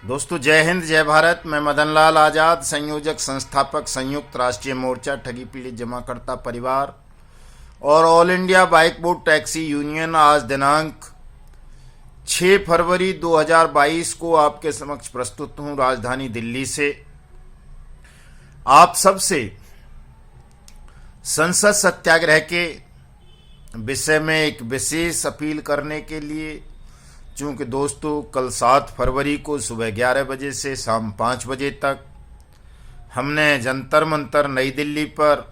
दोस्तों जय हिंद जय भारत। मैं मदन लाल आजाद, संयोजक संस्थापक संयुक्त राष्ट्रीय मोर्चा ठगी पीड़ित जमाकर्ता परिवार और all India bike board taxi union आज दिनांक 6 फरवरी 2022 को आपके समक्ष प्रस्तुत हूं राजधानी दिल्ली से। आप सबसे संसद सत्याग्रह के विषय में एक विशेष अपील करने के लिए, चूंकि दोस्तों कल 7 फरवरी को सुबह 11 बजे से शाम 5 बजे तक हमने जंतर मंतर नई दिल्ली पर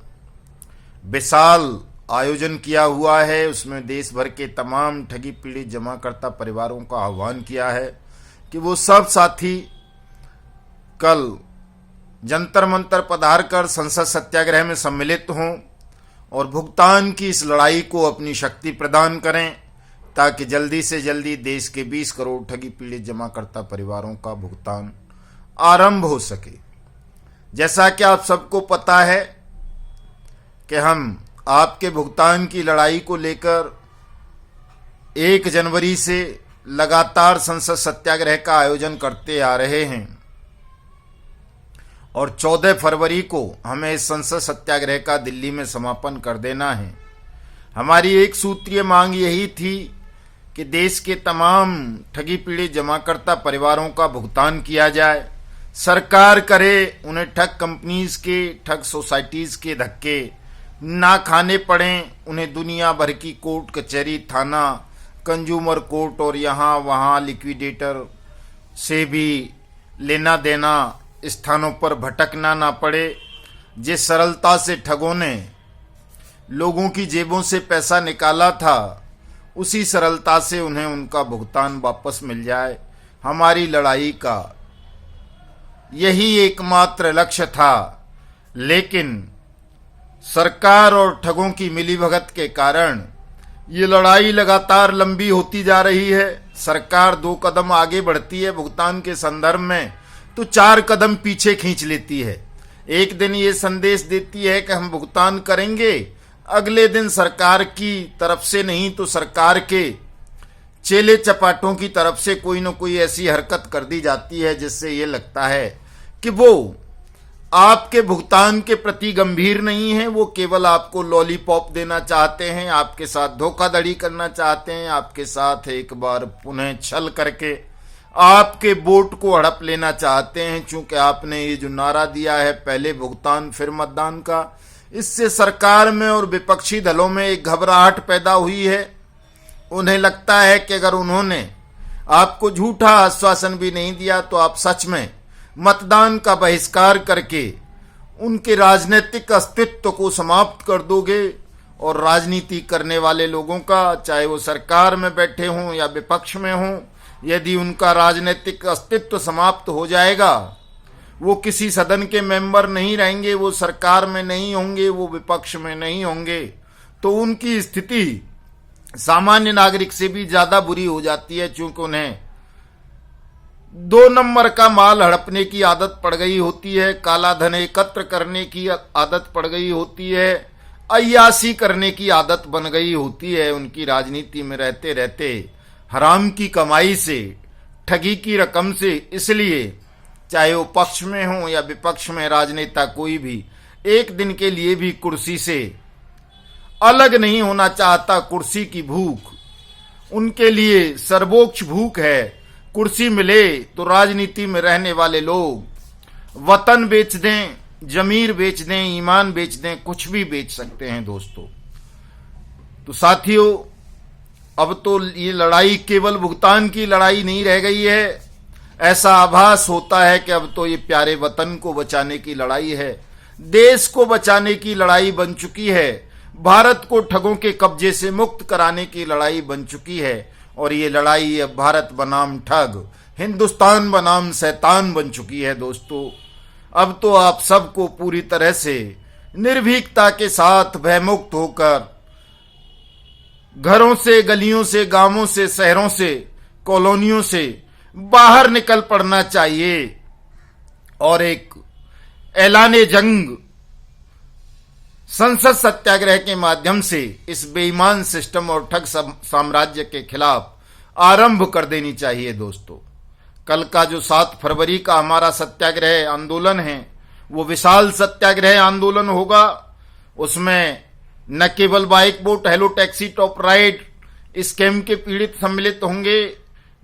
विशाल आयोजन किया हुआ है। उसमें देश भर के तमाम ठगी पीड़ित जमाकर्ता परिवारों का आह्वान किया है कि वो सब साथी कल जंतर मंतर पधार कर संसद सत्याग्रह में सम्मिलित हों और भुगतान की इस लड़ाई को अपनी शक्ति प्रदान करें, ताकि जल्दी से जल्दी देश के 20 करोड़ ठगी पीड़ित जमाकर्ता परिवारों का भुगतान आरंभ हो सके। जैसा कि आप सबको पता है कि हम आपके भुगतान की लड़ाई को लेकर 1 जनवरी से लगातार संसद सत्याग्रह का आयोजन करते आ रहे हैं और 14 फरवरी को हमें इस संसद सत्याग्रह का दिल्ली में समापन कर देना है। हमारी एक सूत्रीय मांग यही थी कि देश के तमाम ठगी पीड़ित जमाकर्ता परिवारों का भुगतान किया जाए। सरकार करे, उन्हें ठग कंपनीज के, ठग सोसाइटीज के धक्के ना खाने पड़ें, उन्हें दुनिया भर की कोर्ट कचहरी, थाना, कंज्यूमर कोर्ट और यहाँ वहाँ लिक्विडेटर से भी लेना देना स्थानों पर भटकना ना पड़े। जिस सरलता से ठगों ने लोगों की जेबों से पैसा निकाला था, उसी सरलता से उन्हें उनका भुगतान वापस मिल जाए। हमारी लड़ाई का यही एकमात्र लक्ष्य था, लेकिन सरकार और ठगों की मिलीभगत के कारण ये लड़ाई लगातार लंबी होती जा रही है। सरकार 2 कदम आगे बढ़ती है भुगतान के संदर्भ में तो 4 कदम पीछे खींच लेती है। एक दिन ये संदेश देती है कि हम भुगतान करेंगे, अगले दिन सरकार की तरफ से नहीं तो सरकार के चेले चपाटों की तरफ से कोई न कोई ऐसी हरकत कर दी जाती है जिससे ये लगता है कि वो आपके भुगतान के प्रति गंभीर नहीं है, वो केवल आपको लॉलीपॉप देना चाहते हैं, आपके साथ धोखाधड़ी करना चाहते हैं, आपके साथ एक बार पुनः छल करके आपके वोट को हड़प लेना चाहते हैं। चूंकि आपने ये जो नारा दिया है पहले भुगतान फिर मतदान का, इससे सरकार में और विपक्षी दलों में एक घबराहट पैदा हुई है। उन्हें लगता है कि अगर उन्होंने आपको झूठा आश्वासन भी नहीं दिया तो आप सच में मतदान का बहिष्कार करके उनके राजनीतिक अस्तित्व को समाप्त कर दोगे और राजनीति करने वाले लोगों का, चाहे वो सरकार में बैठे हों या विपक्ष में हों, यदि उनका राजनीतिक अस्तित्व समाप्त हो जाएगा, वो किसी सदन के मेंबर नहीं रहेंगे, वो सरकार में नहीं होंगे, वो विपक्ष में नहीं होंगे, तो उनकी स्थिति सामान्य नागरिक से भी ज्यादा बुरी हो जाती है। चूंकि उन्हें 2 नंबर का माल हड़पने की आदत पड़ गई होती है, काला धन एकत्र करने की आदत पड़ गई होती है, अय्याशी करने की आदत बन गई होती है। उनकी राजनीति में रहते रहते हराम की कमाई से, ठगी की रकम से, इसलिए चाहे वो पक्ष में हो या विपक्ष में, राजनेता कोई भी एक दिन के लिए भी कुर्सी से अलग नहीं होना चाहता। कुर्सी की भूख उनके लिए सर्वोच्च भूख है। कुर्सी मिले तो राजनीति में रहने वाले लोग वतन बेच दें, जमीर बेच दें, ईमान बेच दें, कुछ भी बेच सकते हैं दोस्तों। तो साथियों, अब तो ये लड़ाई केवल भुगतान की लड़ाई नहीं रह गई है। ऐसा आभास होता है कि अब तो ये प्यारे वतन को बचाने की लड़ाई है, देश को बचाने की लड़ाई बन चुकी है, भारत को ठगों के कब्जे से मुक्त कराने की लड़ाई बन चुकी है। और ये लड़ाई अब भारत बनाम ठग, हिंदुस्तान बनाम शैतान बन चुकी है दोस्तों। अब तो आप सबको पूरी तरह से निर्भीकता के साथ भयमुक्त होकर घरों से, गलियों से, गांवों से, शहरों से, कॉलोनियों से बाहर निकल पड़ना चाहिए और एक ऐलाने जंग संसद सत्याग्रह के माध्यम से इस बेईमान सिस्टम और ठग साम्राज्य के खिलाफ आरंभ कर देनी चाहिए दोस्तों। कल का जो 7 फरवरी का हमारा सत्याग्रह आंदोलन है वो विशाल सत्याग्रह आंदोलन होगा। उसमें न केवल Bike Bot Hello Taxi Top Ride scam के पीड़ित सम्मिलित होंगे,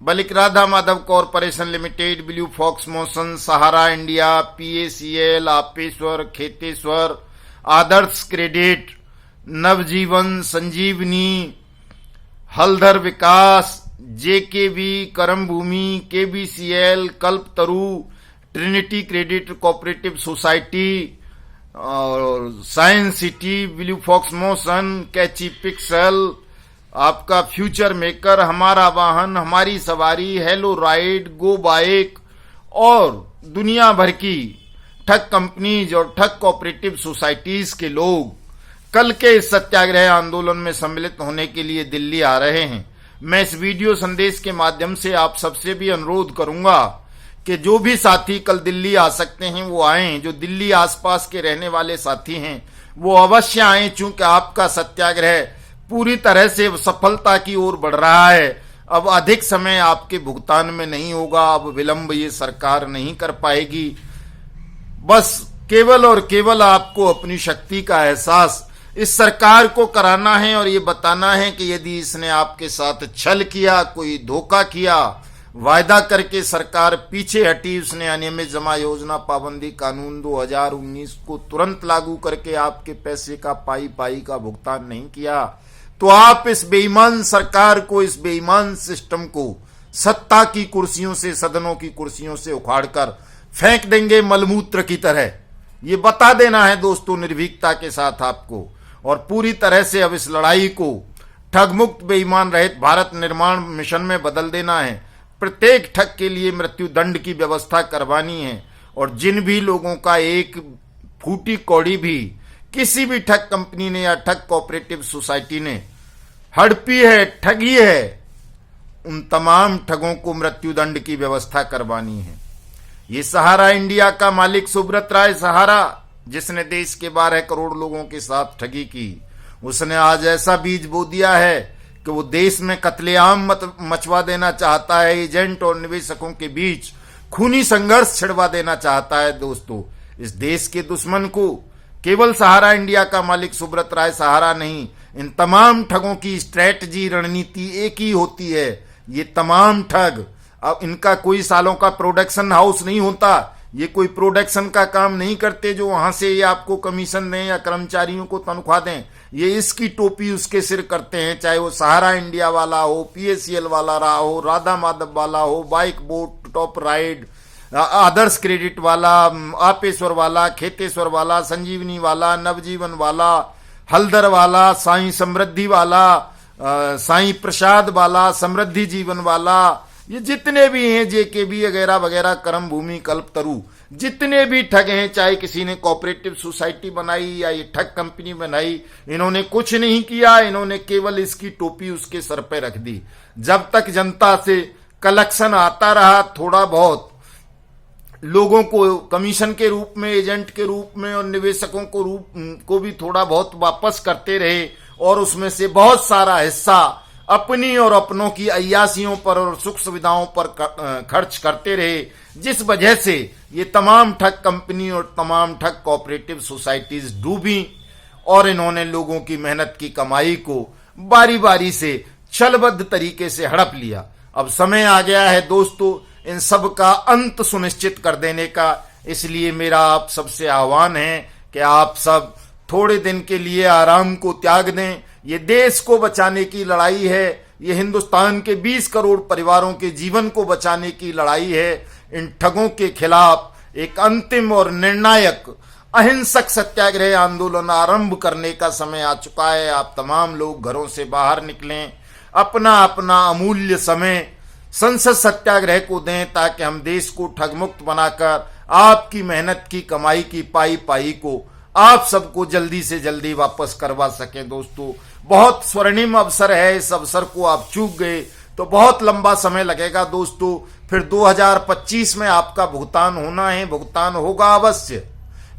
बल्कि Radha Madhav Corporation Limited, Blue Fox Motion, Sahara India, PACL, Apeshwar, Kheteshwar, Adarsh Credit, Navjeevan, Sanjeevani, Haldhar Vikas, JKV, Karam Bhoomi, KBCL, Kalpataru, Trinity Credit Cooperative Society और Science City, Blue Fox Motion, Catchy Pixel, Aapka Future Maker, Hamara Vahan, हमारी सवारी, हेलो राइड, गो bike और दुनिया भर की ठग कंपनीज और ठग कोऑपरेटिव सोसाइटीज के लोग कल के इस सत्याग्रह आंदोलन में सम्मिलित होने के लिए दिल्ली आ रहे हैं। मैं इस वीडियो संदेश के माध्यम से आप सबसे भी अनुरोध करूंगा कि जो भी साथी कल दिल्ली आ सकते हैं वो आएं। जो दिल्ली आसपास के रहने वाले साथी हैं वो अवश्य आएं, चूंकि आपका सत्याग्रह पूरी तरह से सफलता की ओर बढ़ रहा है। अब अधिक समय आपके भुगतान में नहीं होगा, अब विलंब ये सरकार नहीं कर पाएगी। बस केवल और केवल आपको अपनी शक्ति का एहसास इस सरकार को कराना है और ये बताना है कि यदि इसने आपके साथ छल किया, कोई धोखा किया, वायदा करके सरकार पीछे हटी, उसने अनियमित जमा योजना पाबंदी कानून 2019 को तुरंत लागू करके आपके पैसे का पाई का भुगतान नहीं किया, तो आप इस बेईमान सरकार को, इस बेईमान सिस्टम को सत्ता की कुर्सियों से, सदनों की कुर्सियों से उखाड़कर फेंक देंगे मलमूत्र की तरह। ये बता देना है दोस्तों निर्भीकता के साथ आपको, और पूरी तरह से अब इस लड़ाई को ठगमुक्त बेईमान रहित भारत निर्माण मिशन में बदल देना है। प्रत्येक ठग के लिए मृत्यु दंड की व्यवस्था करवानी है, और जिन भी लोगों का एक फूटी कौड़ी भी किसी भी ठग कंपनी ने या ठग कोऑपरेटिव सोसाइटी ने हड़पी है, ठगी है, उन तमाम ठगों को मृत्यु दंड की व्यवस्था करवानी है। ये सहारा इंडिया का मालिक सुब्रत राय सहारा, जिसने देश के 12 करोड़ लोगों के साथ ठगी की, उसने आज ऐसा बीज बो दिया है कि वो देश में कत्लेआम मचवा देना चाहता है। एजेंट और निवेशकों के बीच खूनी संघर्ष छिड़वा देना चाहता है। दोस्तों, इस देश के दुश्मन को केवल सहारा इंडिया का मालिक सुब्रत राय सहारा नहीं, इन तमाम ठगों की स्ट्रेटजी, रणनीति एक ही होती है। ये तमाम ठग, अब इनका कोई सालों का प्रोडक्शन हाउस नहीं होता, ये कोई प्रोडक्शन का काम नहीं करते जो वहां से ये आपको कमीशन दें या कर्मचारियों को तनख्वाह दें। ये इसकी टोपी उसके सिर करते हैं, चाहे वो सहारा इंडिया वाला हो, PACL वाला रहा हो, राधा माधव वाला हो, बाइक बोट टॉप राइड, आदर्श क्रेडिट वाला, आपेश्वर वाला, खेतेश्वर वाला, संजीवनी वाला, नवजीवन वाला, हलदर वाला, साईं समृद्धि वाला, साईं प्रसाद वाला, समृद्धि जीवन वाला, ये जितने भी हैं, JKB वगैरह वगैरह, करम भूमि, कल्पतरु, जितने भी ठग हैं, चाहे किसी ने कोऑपरेटिव सोसाइटी बनाई या ये ठग कंपनी बनाई, इन्होंने कुछ नहीं किया। इन्होंने केवल इसकी टोपी उसके सर पे रख दी। जब तक जनता से कलेक्शन आता रहा, थोड़ा बहुत लोगों को कमीशन के रूप में, एजेंट के रूप में और निवेशकों को भी थोड़ा बहुत वापस करते रहे, और उसमें से बहुत सारा हिस्सा अपनी और अपनों की अय्यासियों पर और सुख सुविधाओं पर खर्च करते रहे, जिस वजह से ये तमाम ठग कंपनी और तमाम ठग कोऑपरेटिव सोसाइटीज डूबी, और इन्होंने लोगों की मेहनत की कमाई को बारी बारी से छलबद्ध तरीके से हड़प लिया। अब समय आ गया है दोस्तों इन सब का अंत सुनिश्चित कर देने का। इसलिए मेरा आप सबसे आह्वान है कि आप सब थोड़े दिन के लिए आराम को त्याग दें। ये देश को बचाने की लड़ाई है, ये हिंदुस्तान के 20 करोड़ परिवारों के जीवन को बचाने की लड़ाई है। इन ठगों के खिलाफ एक अंतिम और निर्णायक अहिंसक सत्याग्रह आंदोलन आरंभ करने का समय आ चुका है। आप तमाम लोग घरों से बाहर निकलें, अपना अपना अमूल्य समय संसद सत्याग्रह को दें, ताकि हम देश को ठगमुक्त बनाकर आपकी मेहनत की कमाई की पाई को आप सबको जल्दी से जल्दी वापस करवा सकें। दोस्तों, बहुत स्वर्णिम अवसर है, इस अवसर को आप चूक गए तो बहुत लंबा समय लगेगा। दोस्तों, फिर 2025 में आपका भुगतान होना है, भुगतान होगा अवश्य,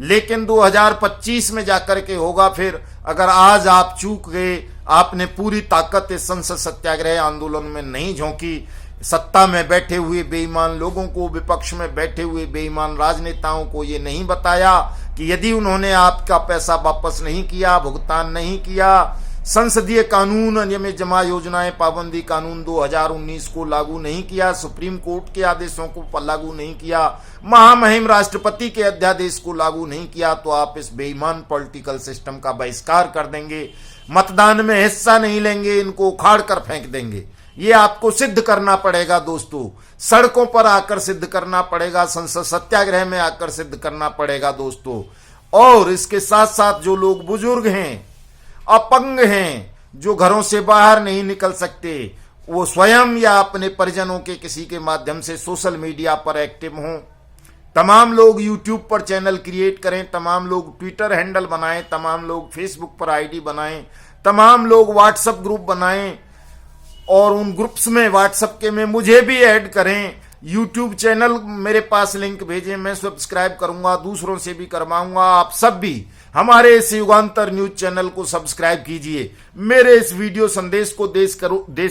लेकिन 2025 में जाकर के होगा। फिर अगर आज आप चूक गए, आपने पूरी ताकत इस संसद सत्याग्रह आंदोलन में नहीं झोंकी, सत्ता में बैठे हुए बेईमान लोगों को, विपक्ष में बैठे हुए बेईमान राजनेताओं को ये नहीं बताया कि यदि उन्होंने आपका पैसा वापस नहीं किया, भुगतान नहीं किया, संसदीय कानून नियमित जमा योजनाएं पाबंदी कानून 2019 को लागू नहीं किया, सुप्रीम कोर्ट के आदेशों को लागू नहीं किया, महामहिम राष्ट्रपति के अध्यादेश को लागू नहीं किया, तो आप इस बेईमान पॉलिटिकल सिस्टम का बहिष्कार कर देंगे, मतदान में हिस्सा नहीं लेंगे, इनको उखाड़ कर फेंक देंगे। ये आपको सिद्ध करना पड़ेगा दोस्तों, सड़कों पर आकर सिद्ध करना पड़ेगा, संसद सत्याग्रह में आकर सिद्ध करना पड़ेगा दोस्तों। और इसके साथ साथ जो लोग बुजुर्ग हैं, अपंग हैं, जो घरों से बाहर नहीं निकल सकते, वो स्वयं या अपने परिजनों के किसी के माध्यम से सोशल मीडिया पर एक्टिव हों। तमाम लोग यूट्यूब पर चैनल क्रिएट करें, तमाम लोग ट्विटर हैंडल बनाएं, तमाम लोग फेसबुक पर आईडी बनाएं, तमाम लोग व्हाट्सएप ग्रुप बनाएं और उन ग्रुप्स में व्हाट्सएप के में मुझे भी ऐड करें। यूट्यूब चैनल मेरे पास लिंक भेजें, मैं सब्सक्राइब करूंगा, दूसरों से भी करवाऊंगा। आप सब भी हमारे इस युगांतर न्यूज चैनल को सब्सक्राइब कीजिए। मेरे इस वीडियो संदेश को देश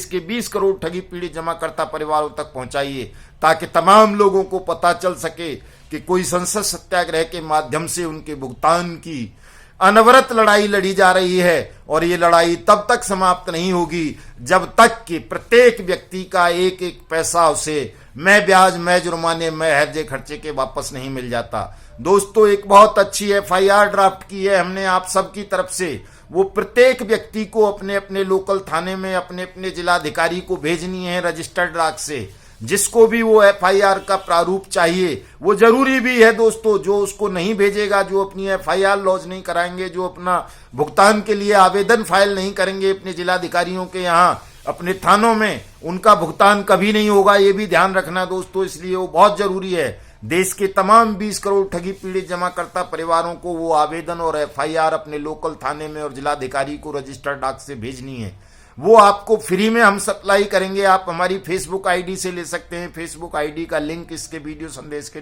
के 20 करोड़ ठगी पीड़ित जमाकर्ता परिवारों तक पहुंचाइए, ताकि तमाम लोगों को पता चल सके कि कोई संसद सत्याग्रह के माध्यम से उनके भुगतान की अनवरत लड़ाई लड़ी जा रही है। और ये लड़ाई तब तक समाप्त नहीं होगी जब तक कि प्रत्येक व्यक्ति का एक एक पैसा उसे मैं ब्याज, मैं जुर्माने, मैं हर्जे खर्चे के वापस नहीं मिल जाता। दोस्तों, एक बहुत अच्छी FIR ड्राफ्ट की है हमने आप सबकी तरफ से। वो प्रत्येक व्यक्ति को अपने अपने लोकल थाने में अपने अपने जिलाधिकारी को भेजनी है रजिस्टर्ड डाक से। जिसको भी वो FIR का प्रारूप चाहिए, वो जरूरी भी है दोस्तों। जो उसको नहीं भेजेगा, जो अपनी FIR लॉन्च नहीं कराएंगे, जो अपना भुगतान के लिए आवेदन फाइल नहीं करेंगे अपने जिलाधिकारियों के यहाँ, अपने थानों में, उनका भुगतान कभी नहीं होगा। ये भी ध्यान रखना दोस्तों, इसलिए वो बहुत जरूरी है। देश के तमाम 20 करोड़ ठगी पीड़ित जमाकर्ता परिवारों को वो आवेदन और FIR अपने लोकल थाने में और जिलाधिकारी को रजिस्टर्ड डाक से भेजनी है। वो आपको फ्री में हम सप्लाई करेंगे। आप हमारी फेसबुक आईडी से ले सकते हैं। फेसबुक आईडी का लिंक इसके वीडियो संदेश के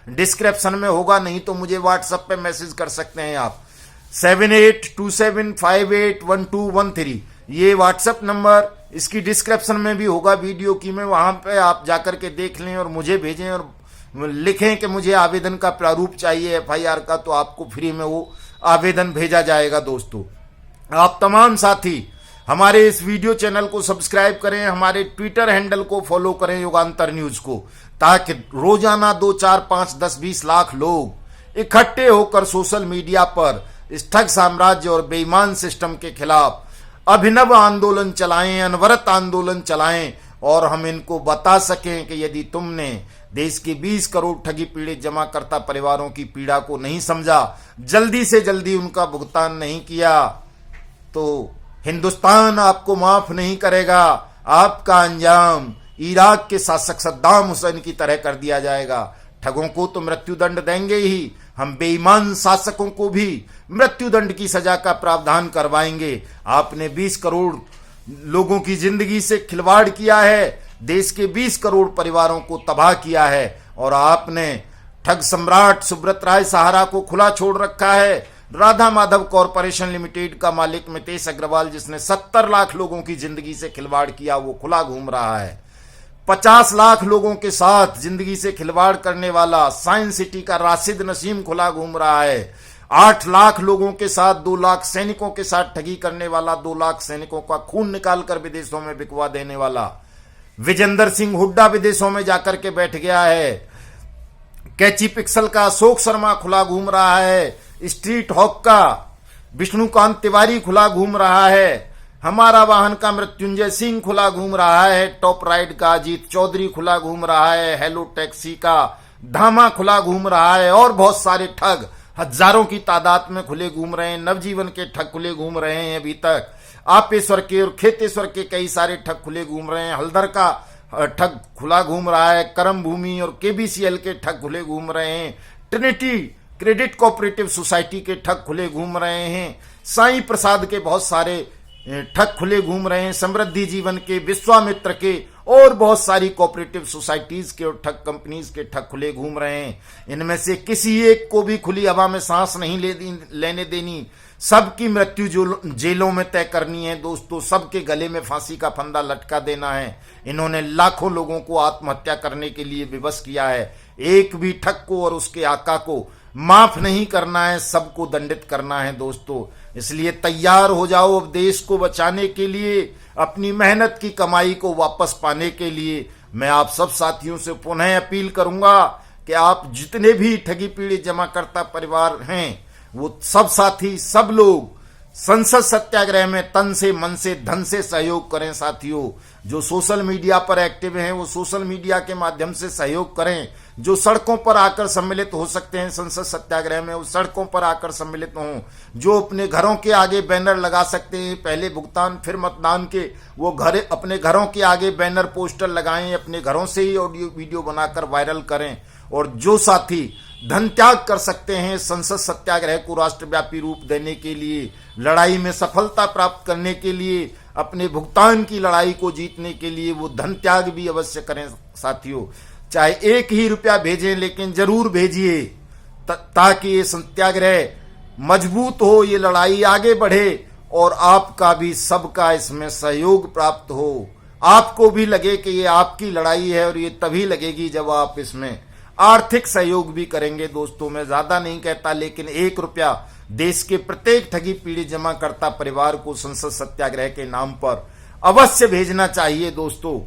डिस्क्रिप्शन में होगा, नहीं तो मुझे व्हाट्सएप पे मैसेज कर सकते हैं आप। 7827581213 ये व्हाट्सएप नंबर इसकी डिस्क्रिप्शन में भी होगा वीडियो की में, वहां पे आप जाकर के देख लें और मुझे भेजें और लिखें कि मुझे आवेदन का प्रारूप चाहिए FIR का, तो आपको फ्री में वो आवेदन भेजा जाएगा। दोस्तों, आप तमाम साथी हमारे इस वीडियो चैनल को सब्सक्राइब करें, हमारे ट्विटर हैंडल को फॉलो करें युगांतर न्यूज को, ताकि रोजाना 2, 4, 5, 10, 20 लाख लोग इकट्ठे होकर सोशल मीडिया पर इस ठग साम्राज्य और बेईमान सिस्टम के खिलाफ अभिनव आंदोलन चलाएं, अनवरत आंदोलन चलाएं और हम इनको बता सकें कि यदि तुमने देश के 20 करोड़ ठगी पीड़ित जमाकर्ता परिवारों की पीड़ा को नहीं समझा, जल्दी से जल्दी उनका भुगतान नहीं किया, तो हिंदुस्तान आपको माफ नहीं करेगा। आपका अंजाम इराक के शासक सद्दाम हुसैन की तरह कर दिया जाएगा। ठगों को तो मृत्युदंड देंगे ही, हम बेईमान शासकों को भी मृत्युदंड की सजा का प्रावधान करवाएंगे। आपने 20 करोड़ लोगों की जिंदगी से खिलवाड़ किया है, देश के 20 करोड़ परिवारों को तबाह किया है, और आपने ठग सम्राट सुब्रत राय सहारा को खुला छोड़ रखा है। राधा माधव कॉरपोरेशन लिमिटेड का मालिक मितेश अग्रवाल, जिसने 70 लाख लोगों की जिंदगी से खिलवाड़ किया, वो खुला घूम रहा है। 50 लाख लोगों के साथ जिंदगी से खिलवाड़ करने वाला साइंस सिटी का राशिद नसीम खुला घूम रहा है। 8 लाख लोगों के साथ 2 लाख सैनिकों के साथ ठगी करने वाला, 2 लाख सैनिकों का खून निकालकर विदेशों में बिकवा देने वाला विजेंद्र सिंह हुड्डा विदेशों में जाकर के बैठ गया है। कैची पिक्सल का अशोक शर्मा खुला घूम रहा है। स्ट्रीट हॉक का विष्णुकांत तिवारी खुला घूम रहा है। हमारा वाहन का मृत्युंजय सिंह खुला घूम रहा है। टॉप राइड का अजीत चौधरी खुला घूम रहा है। हेलो टैक्सी का धामा खुला घूम रहा है। और बहुत सारे ठग हजारों की तादाद में खुले घूम रहे हैं। नवजीवन के ठग खुले घूम रहे हैं अभी तक। आपेश्वर के और खेतेश्वर के कई सारे ठग खुले घूम रहे हैं। हल्दर का ठग खुला घूम रहा है। करम भूमि और KBCL के ठग खुले घूम रहे हैं। ट्रिनिटी क्रेडिट कोऑपरेटिव सोसाइटी के ठग खुले घूम रहे हैं। साईं प्रसाद के बहुत सारे ठग खुले घूम रहे हैं। समृद्धि जीवन के, विश्वामित्र के और बहुत सारी कोऑपरेटिव सोसाइटीज के और ठग कंपनीज के ठग खुले घूम रहे हैं। इनमें से किसी एक को भी खुली हवा में सांस नहीं लेने देनी। सबकी मृत्यु जेलों में तय करनी है दोस्तों। सबके गले में फांसी का फंदा लटका देना है। इन्होंने लाखों लोगों को आत्महत्या करने के लिए विवश किया है। एक भी ठग को और उसके आका को माफ नहीं करना है, सबको दंडित करना है दोस्तों। इसलिए तैयार हो जाओ अब देश को बचाने के लिए, अपनी मेहनत की कमाई को वापस पाने के लिए। मैं आप सब साथियों से पुनः अपील करूंगा कि आप जितने भी ठगी पीड़ित जमाकर्ता परिवार हैं, वो सब साथी, सब लोग संसद सत्याग्रह में तन से, मन से, धन से सहयोग करें साथियों। जो सोशल मीडिया पर एक्टिव हैं वो सोशल मीडिया के माध्यम से सहयोग करें। जो सड़कों पर आकर सम्मिलित हो सकते हैं संसद सत्याग्रह में, वो सड़कों पर आकर सम्मिलित हों। जो अपने घरों के आगे बैनर लगा सकते हैं, पहले भुगतान फिर मतदान के, वो अपने घरों के आगे बैनर पोस्टर लगाएं, अपने घरों से ही ऑडियो वीडियो बनाकर वायरल करें। और जो साथी धन त्याग कर सकते हैं संसद सत्याग्रह को राष्ट्रव्यापी रूप देने के लिए, लड़ाई में सफलता प्राप्त करने के लिए, अपने भुगतान की लड़ाई को जीतने के लिए, वो धन त्याग भी अवश्य करें साथियों। चाहे 1 ही रुपया भेजें, लेकिन जरूर भेजिए ताकि ये सत्याग्रह मजबूत हो, ये लड़ाई आगे बढ़े और आपका भी, सबका इसमें सहयोग प्राप्त हो। आपको भी लगे कि ये आपकी लड़ाई है, और ये तभी लगेगी जब आप इसमें आर्थिक सहयोग भी करेंगे दोस्तों। मैं ज्यादा नहीं कहता, लेकिन 1 रुपया देश के प्रत्येक ठगी पीड़ित जमाकर्ता परिवार को संसद सत्याग्रह के नाम पर अवश्य भेजना चाहिए दोस्तों।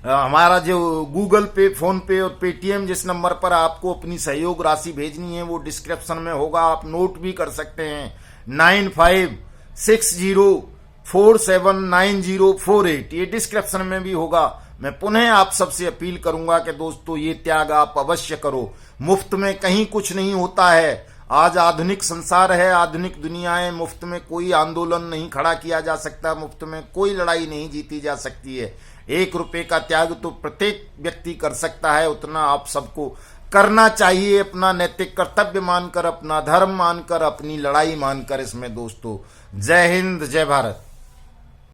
हमारा जो गूगल पे, फोन पे और पेटीएम जिस नंबर पर आपको अपनी सहयोग राशि भेजनी है वो डिस्क्रिप्शन में होगा, आप नोट भी कर सकते हैं। 9560479048 ये डिस्क्रिप्शन में भी होगा। मैं पुनः आप सबसे अपील करूंगा कि दोस्तों ये त्याग आप अवश्य करो। मुफ्त में कहीं कुछ नहीं होता है। आज आधुनिक संसार है, आधुनिक दुनिया है। मुफ्त में कोई आंदोलन नहीं खड़ा किया जा सकता, मुफ्त में कोई लड़ाई नहीं जीती जा सकती है। 1 रुपये का त्याग तो प्रत्येक व्यक्ति कर सकता है, उतना आप सबको करना चाहिए। अपना नैतिक कर्तव्य मानकर, अपना धर्म मानकर, अपनी लड़ाई मानकर इसमें दोस्तों। जय हिंद, जय भारत।